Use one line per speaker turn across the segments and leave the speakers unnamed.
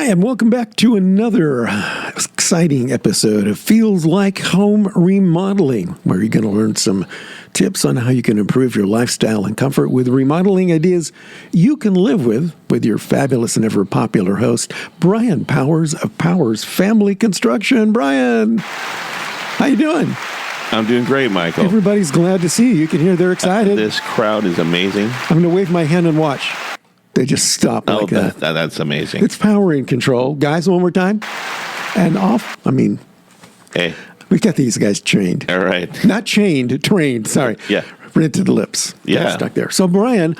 Hi, and welcome back to another exciting episode of Feels Like Home Remodeling, where you're going to learn some tips on how you can improve your lifestyle and comfort with remodeling ideas you can live with your fabulous and ever popular host, Brian Powers of Powers Family Construction. Brian, how you doing?
I'm doing great, Michael.
Everybody's glad to see you. You can hear they're excited.
This crowd is amazing.
I'm going to wave my hand and watch. They just stop like that.
That's amazing.
It's power and control. Guys, one more time. And off.
Hey.
We've got these guys trained.
All right.
Not chained, trained. Sorry.
Yeah.
Red to the lips.
Yeah.
Got stuck there. So, Brian,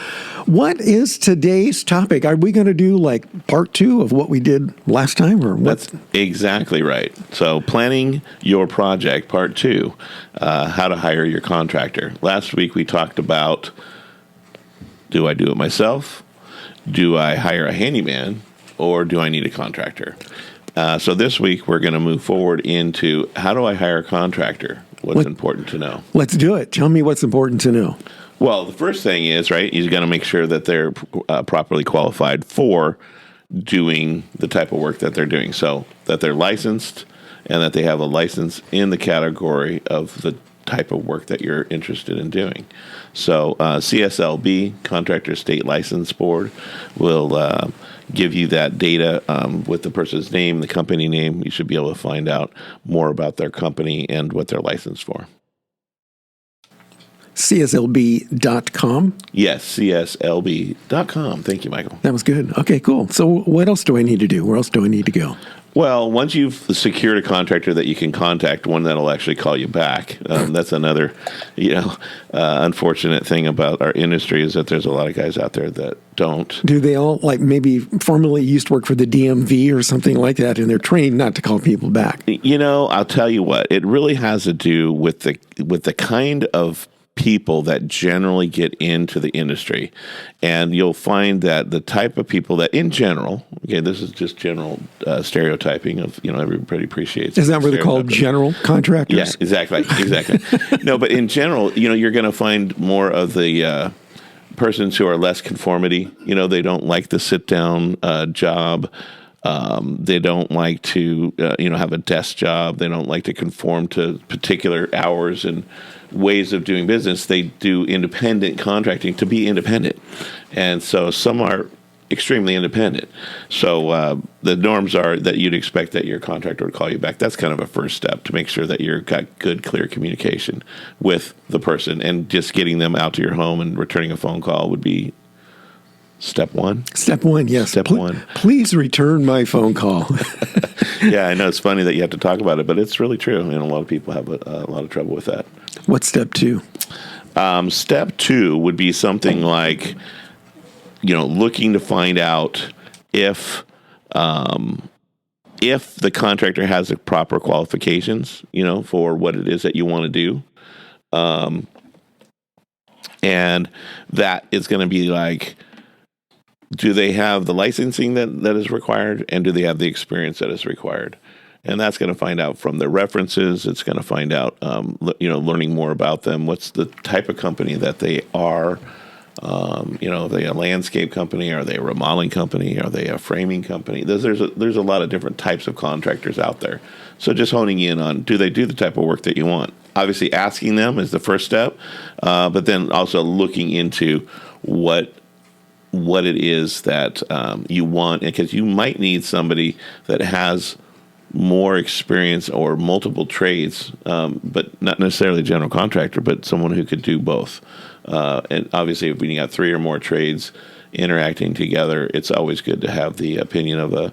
what is today's topic? Are we going to do like part 2 of what we did last time, or what?
That's exactly right. So, planning your project, part 2, how to hire your contractor. Last week we talked about, do I do it myself? Do I hire a handyman, or do I need a contractor? So this week we're going to move forward into how do I hire a contractor? What's important to know? Let's
do it. Tell me what's important to know.
Well, the first thing is, right, you got to make sure that they're properly qualified for doing the type of work that they're doing. So that they're licensed and that they have a license in the category of the type of work that you're interested in doing. So CSLB, Contractor State License Board, will give you that data with the person's name, the company name. You should be able to find out more about their company and what they're licensed for.
CSLB.com?
Yes, CSLB.com. Thank you, Michael.
That was good. Okay, cool. So what else do I need to do? Where else do I need to go?
Well, once you've secured a contractor that you can contact, one that'll actually call you back. That's another, unfortunate thing about our industry is that there's a lot of guys out there that don't.
Do they all, like, maybe formerly used to work for the DMV or something like that, and they're trained not to call people back?
I'll tell you what, it really has to do with the kind of people that generally get into the industry. And you'll find that the type of people that in general, okay, this is just general stereotyping of, everybody appreciates.
Is that what they're called, general contractors?
Yeah, exactly. No, but in general, you're going to find more of the persons who are less conformity. They don't like the sit down job. They don't like to, have a desk job. They don't like to conform to particular hours and ways of doing business. They do independent contracting to be independent. And so some are extremely independent. So the norms are that you'd expect that your contractor would call you back. That's kind of a first step to make sure that you've got good, clear communication with the person. And just getting them out to your home and returning a phone call would be step 1?
Step 1, yes.
Step 1.
Please return my phone call.
Yeah, I know it's funny that you have to talk about it, but it's really true. And a lot of people have a lot of trouble with that.
What's step 2?
Step 2 would be something like, looking to find out if the contractor has the proper qualifications, for what it is that you want to do. And that is going to be like, do they have the licensing that is required, and do they have the experience that is required? And that's going to find out from their references. It's going to find out, learning more about them. What's the type of company that they are? Are they a landscape company? Are they a remodeling company? Are they a framing company? There's a lot of different types of contractors out there. So just honing in on, do they do the type of work that you want? Obviously, asking them is the first step, but then also looking into what it is that you want, because you might need somebody that has more experience or multiple trades, but not necessarily a general contractor, but someone who could do both. And obviously, if we got 3 or more trades interacting together, it's always good to have the opinion of a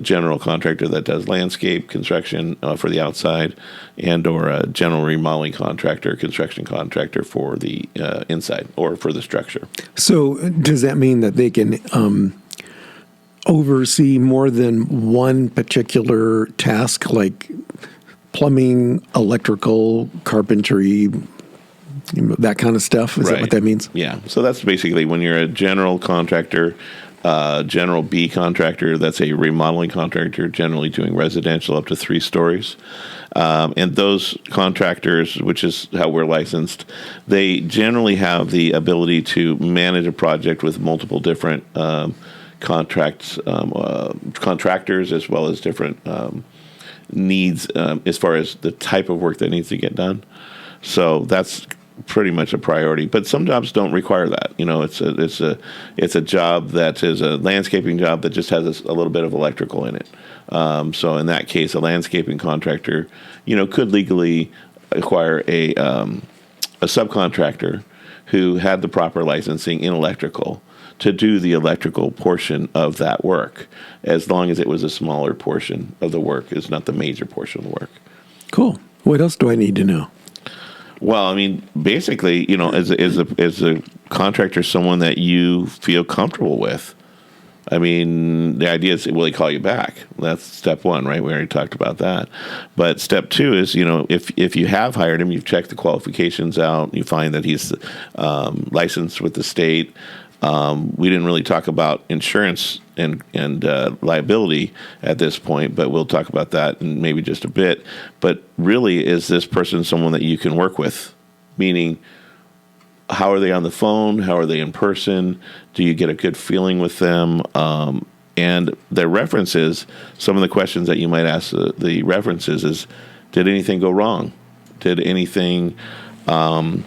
general contractor that does landscape construction for the outside, and or a general remodeling contractor, construction contractor for the inside or for the structure.
So does that mean that they can oversee more than one particular task, like plumbing, electrical, carpentry, that kind of stuff? Is that what that means?
Yeah. So that's basically when you're a general contractor, general B contractor, that's a remodeling contractor, generally doing residential up to 3 stories. And those contractors, which is how we're licensed, they generally have the ability to manage a project with multiple different contractors as well as different needs as far as the type of work that needs to get done. So that's pretty much a priority. But some jobs don't require that. It's a job that is a landscaping job that just has a little bit of electrical in it. So in that case, a landscaping contractor, could legally acquire a subcontractor who had the proper licensing in electrical to do the electrical portion of that work, as long as it was a smaller portion of the work, is not the major portion of the work.
Cool. What else do I need to know?
Well, I mean, basically, as a contractor, someone that you feel comfortable with. I mean, the idea is, will he call you back? That's step one, right? We already talked about that. But step two is, if you have hired him, you've checked the qualifications out, you find that he's licensed with the state. We didn't really talk about insurance and liability at this point, but we'll talk about that in maybe just a bit. But really, is this person someone that you can work with? Meaning, how are they on the phone? How are they in person? Do you get a good feeling with them? And their references, some of the questions that you might ask the references is, did anything go wrong? Did anything, was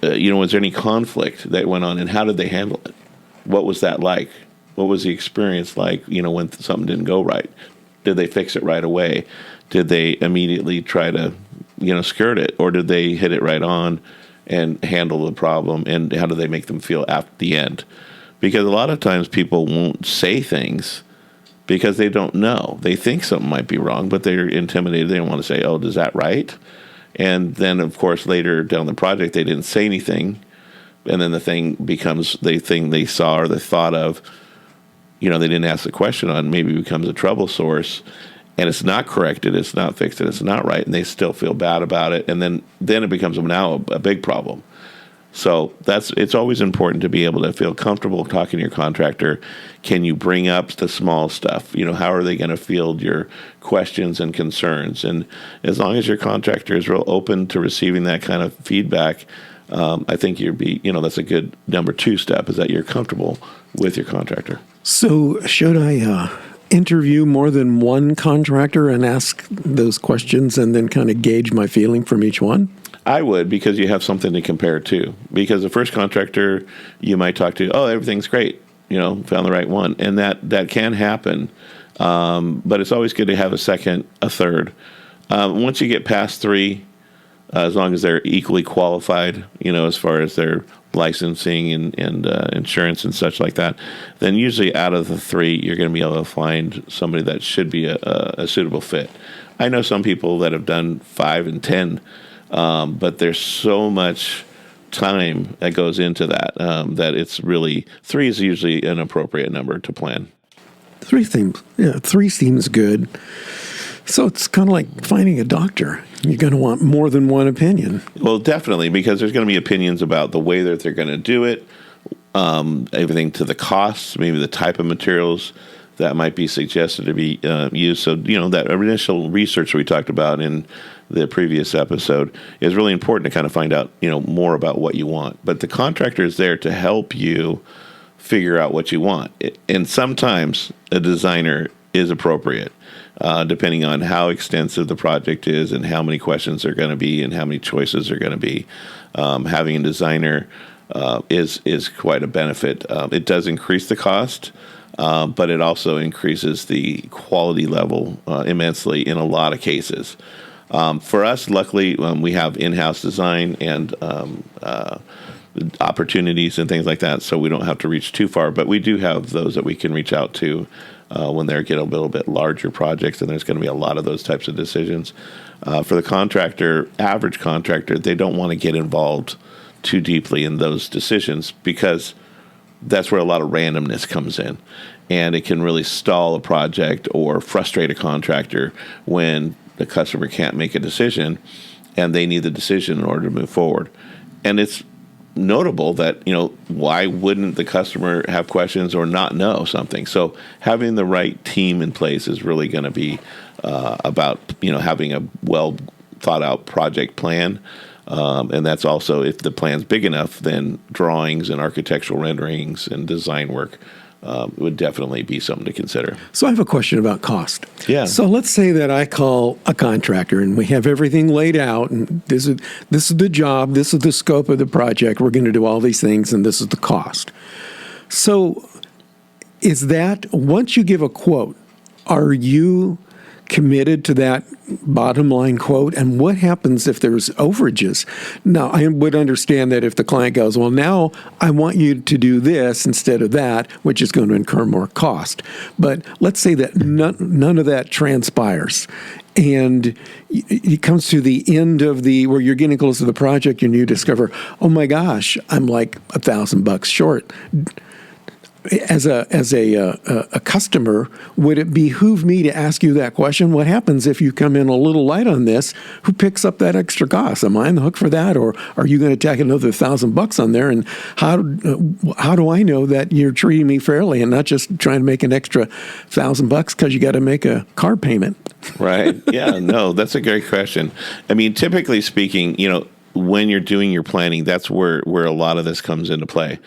there any conflict that went on, and how did they handle it? What was that like? What was the experience like, when something didn't go right? Did they fix it right away? Did they immediately try to, skirt it? Or did they hit it right on and handle the problem? And how do they make them feel at the end? Because a lot of times people won't say things because they don't know. They think something might be wrong, but they're intimidated. They don't want to say, oh, is that right? And then, of course, later down the project, they didn't say anything. And then the thing becomes the thing they saw or they thought of, they didn't ask the question on, maybe becomes a trouble source. And it's not corrected, it's not fixed, and it's not right, and they still feel bad about it. And then it becomes now a big problem. So it's always important to be able to feel comfortable talking to your contractor. Can you bring up the small stuff? How are they going to field your questions and concerns? And as long as your contractor is real open to receiving that kind of feedback, I think that's a good number 2 step, is that you're comfortable with your contractor.
So should I interview more than one contractor and ask those questions and then kind of gauge my feeling from each one?
I would, because you have something to compare to. Because the first contractor you might talk to, oh, everything's great, found the right one. And that can happen. But it's always good to have a second, a third. Once you get past 3, as long as they're equally qualified, as far as their licensing and insurance and such like that, then usually out of the 3, you're going to be able to find somebody that should be a suitable fit. I know some people that have done 5 and 10, but there's so much time that goes into that, that it's really 3 is usually an appropriate number to plan.
3 seems good. So it's kind of like finding a doctor. You're going to want more than one opinion.
Well, definitely, because there's going to be opinions about the way that they're going to do it, everything to the costs, maybe the type of materials that might be suggested to be used. So, that initial research we talked about in the previous episode is really important to kind of find out, more about what you want. But the contractor is there to help you figure out what you want. And sometimes a designer is appropriate, depending on how extensive the project is and how many questions are going to be and how many choices are going to be. Having a designer is quite a benefit. It does increase the cost, but it also increases the quality level immensely in a lot of cases. For us, luckily, we have in-house design and opportunities and things like that, so we don't have to reach too far. But we do have those that we can reach out to when they're getting a little bit larger projects, and there's going to be a lot of those types of decisions. For the contractor, average contractor, they don't want to get involved too deeply in those decisions because that's where a lot of randomness comes in. And it can really stall a project or frustrate a contractor when the customer can't make a decision and they need the decision in order to move forward. And it's notable that, why wouldn't the customer have questions or not know something? So having the right team in place is really going to be about, having a well thought out project plan. And that's also, if the plan's big enough, then drawings and architectural renderings and design work would definitely be something to consider.
So I have a question about cost.
Yeah.
So let's say that I call a contractor and we have everything laid out, and this is the job, this is the scope of the project, we're going to do all these things, and this is the cost. So is that, once you give a quote, are you committed to that bottom line quote? And what happens if there's overages? Now, I would understand that if the client goes, well, now I want you to do this instead of that, which is going to incur more cost. But let's say that none of that transpires. And it comes to the end of where you're getting close to the project and you discover, oh my gosh, I'm like $1,000 short. As a customer, would it behoove me to ask you that question? What happens if you come in a little light on this? Who picks up that extra cost? Am I on the hook for that, or are you going to tack another $1,000 on there? And how do I know that you're treating me fairly and not just trying to make an extra $1,000 because you got to make a car payment?
Right. Yeah. No, that's a great question. I mean, typically speaking, when you're doing your planning, that's where a lot of this comes into play.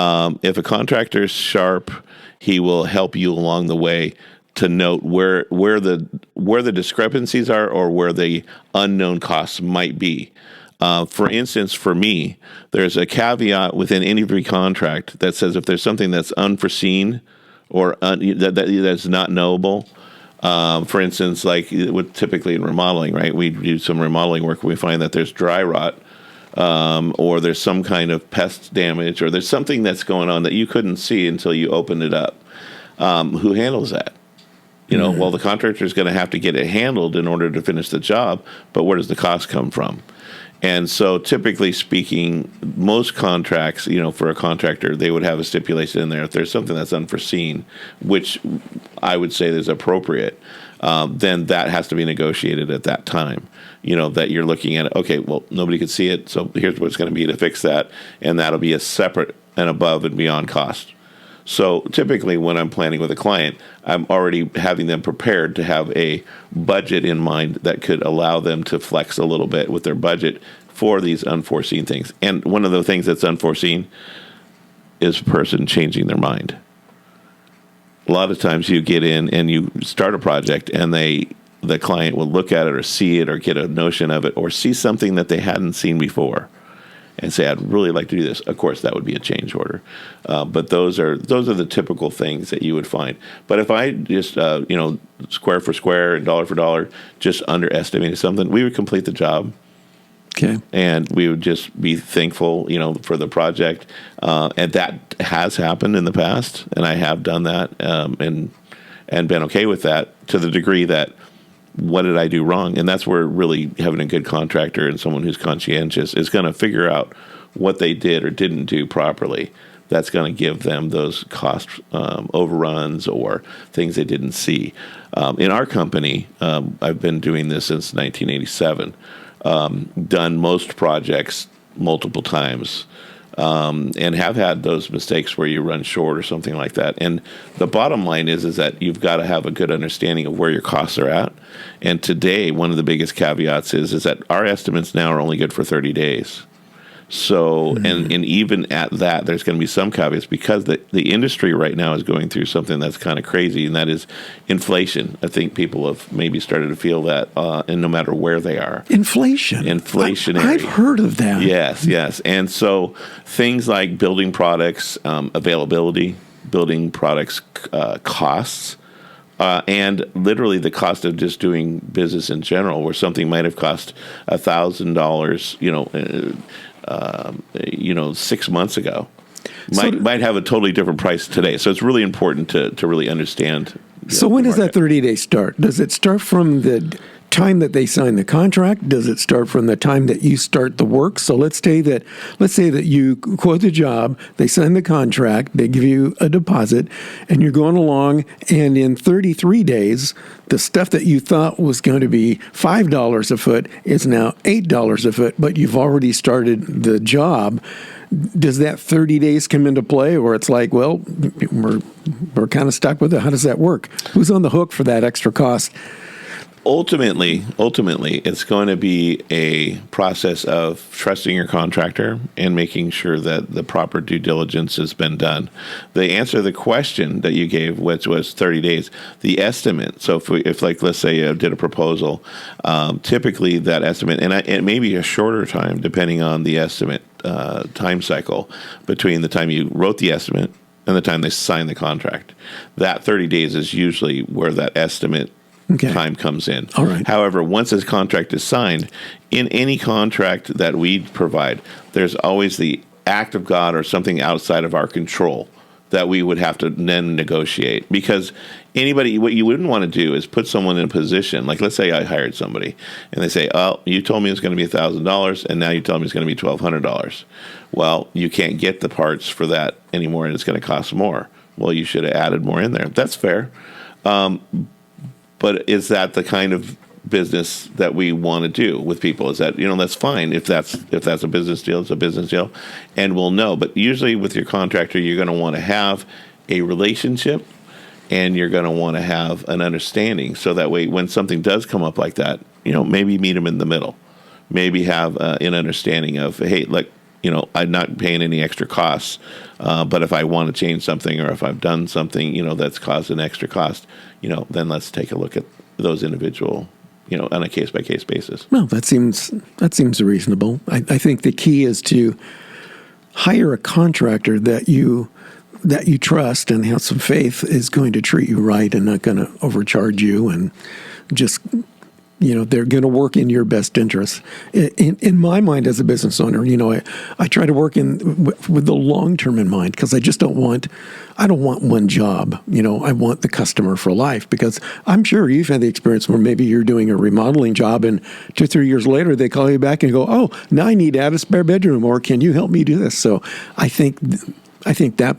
If a contractor is sharp, he will help you along the way to note where the discrepancies are or where the unknown costs might be. For instance, for me, there's a caveat within any contract that says if there's something that's unforeseen or that's not knowable. For instance, like typically in remodeling, right? We do some remodeling work. We find that there's dry rot. Or there's some kind of pest damage, or there's something that's going on that you couldn't see until you opened it up. Who handles that? Well, the contractor is going to have to get it handled in order to finish the job, but where does the cost come from? And so typically speaking, most contracts, for a contractor, they would have a stipulation in there. If there's something that's unforeseen, which I would say is appropriate, then that has to be negotiated at that time. That you're looking at it, okay, well, nobody could see it, so here's what it's going to be to fix that, and that'll be a separate and above and beyond cost. So typically when I'm planning with a client, I'm already having them prepared to have a budget in mind that could allow them to flex a little bit with their budget for these unforeseen things. And one of the things that's unforeseen is a person changing their mind. A lot of times you get in and you start a project and the client will look at it or see it or get a notion of it or see something that they hadn't seen before and say, I'd really like to do this. Of course, that would be a change order. But those are the typical things that you would find. But if I just, square for square and dollar for dollar, just underestimated something, we would complete the job.
Okay. And
we would just be thankful, for the project. And that has happened in the past, and I have done that and been okay with that to the degree that what did I do wrong? And that's where really having a good contractor and someone who's conscientious is going to figure out what they did or didn't do properly. That's going to give them those cost overruns or things they didn't see. In our company, I've been doing this since 1987, done most projects multiple times, and have had those mistakes where you run short or something like that. And the bottom line is that you've got to have a good understanding of where your costs are at. And today, one of the biggest caveats is that our estimates now are only good for 30 days. So, and even at that, there's going to be some caveats because the industry right now is going through something that's kind of crazy, and that is inflation. I think people have maybe started to feel that, and no matter where they are. Inflationary.
I've heard of that.
Yes. And so things like building products, availability, building products costs, and literally the cost of just doing business in general, where something might have cost $1,000, 6 months ago, might have a totally different price today. So it's really important to really understand.
So when does that 30-day start? Does it start from the time that they sign the contract? Does it start from the time that you start the work? So let's say that you quote the job, they sign the contract, they give you a deposit, and you're going along, and in 33 days, the stuff that you thought was going to be $5 a foot is now $8 a foot, but you've already started the job. Does that 30 days come into play, or it's like, well, we're kind of stuck with it? How does that work? Who's on the hook for that extra cost?
ultimately, it's going to be a process of trusting your contractor and making sure that the proper due diligence has been done. The answer to the question that you gave, which was 30 days, the estimate. So if like, let's say you did a proposal, typically that estimate, and it may be a shorter time depending on the estimate time cycle between the time you wrote the estimate and the time they sign the contract. That 30 days is usually where that estimate time comes in.
All right.
However, once this contract is signed, in any contract that we provide, there's always the act of God or something outside of our control that we would have to then negotiate. Because what you wouldn't want to do is put someone in a position, like let's say I hired somebody and they say, oh, you told me it's going to be $1,000 and now you tell me it's going to be $1,200. Well, you can't get the parts for that anymore and it's going to cost more. Well, you should have added more in there. That's fair. But is that the kind of business that we want to do with people? Is that, that's fine. If that's a business deal, it's a business deal, and we'll know. But usually with your contractor, you're going to want to have a relationship and you're going to want to have an understanding. So that way, when something does come up like that, maybe meet them in the middle. Maybe have an understanding of, hey, look, I'm not paying any extra costs, but if I want to change something or if I've done something, that's caused an extra cost, then let's take a look at those individual, on a case-by-case basis.
Well, that seems reasonable. I think the key is to hire a contractor that you trust and have some faith is going to treat you right and not going to overcharge you and just they're going to work in your best interest. In my mind as a business owner, I try to work with the long term in mind because I don't want one job. I want the customer for life, because I'm sure you've had the experience where maybe you're doing a remodeling job and 2-3 years later they call you back and go, oh, now I need to add a spare bedroom, or can you help me do this? So I think that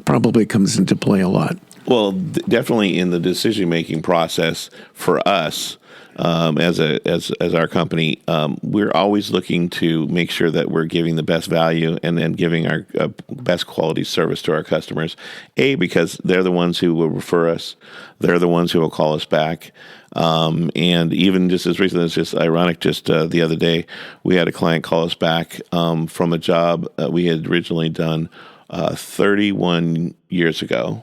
probably comes into play a lot.
Well, definitely in the decision-making process for us, as our company, we're always looking to make sure that we're giving the best value and then giving our best quality service to our customers. Because they're the ones who will refer us, they're the ones who will call us back. And even just as recently, it's just ironic. Just the other day, we had a client call us back from a job we had originally done 31 years ago.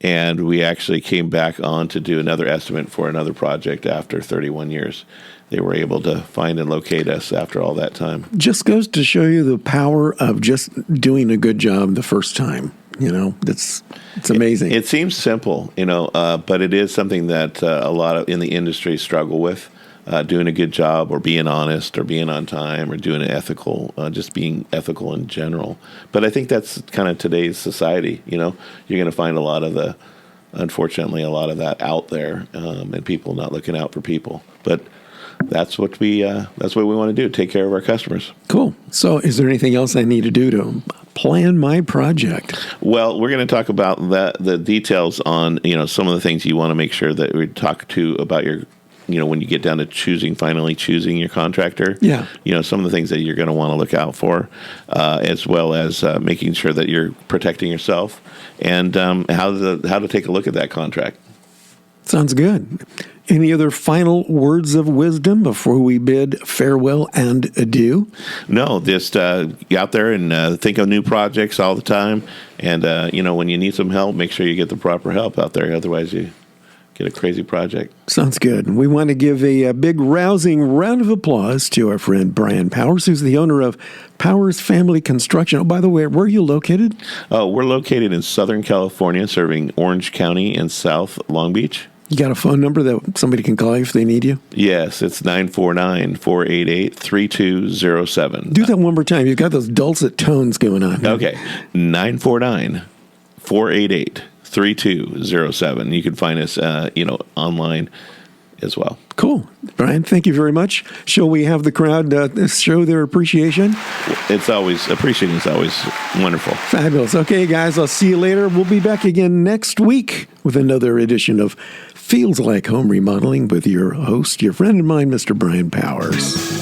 And we actually came back on to do another estimate for another project after 31 years. They were able to find and locate us after all that time. Just
goes to show you the power of just doing a good job the first time. It's amazing.
It seems simple, but it is something that a lot of in the industry struggle with. Doing a good job, or being honest, or being on time, or doing it ethical, just being ethical in general. But I think that's kind of today's society. You're going to find unfortunately, a lot of that out there, and people not looking out for people. But that's what we want to do: take care of our customers.
Cool. So, is there anything else I need to do to plan my project?
Well, we're going to talk about the details on some of the things you want to make sure that we talk to about your. When you get down to finally choosing your contractor, some of the things that you're going to want to look out for, as well as making sure that you're protecting yourself, and how to take a look at that contract.
Sounds good. Any other final words of wisdom before we bid farewell and adieu?
No, just get out there and think of new projects all the time. And, when you need some help, make sure you get the proper help out there. Otherwise, you get a crazy project.
Sounds good. We want to give a big rousing round of applause to our friend Brian Powers, who's the owner of Powers Family Construction. Oh, by the way, where are you located?
Oh, we're located in Southern California, serving Orange County and South Long Beach.
You got a phone number that somebody can call you if they need you?
Yes, it's 949-488-3207.
Do that one more time. You've got those dulcet tones going on.
Okay, 949-488-3207. You can find us, online as well.
Cool. Brian, thank you very much. Shall we have the crowd show their appreciation?
Appreciating is always wonderful.
Fabulous. Okay, guys, I'll see you later. We'll be back again next week with another edition of Feels Like Home Remodeling with your host, your friend of mine, Mr. Brian Powers.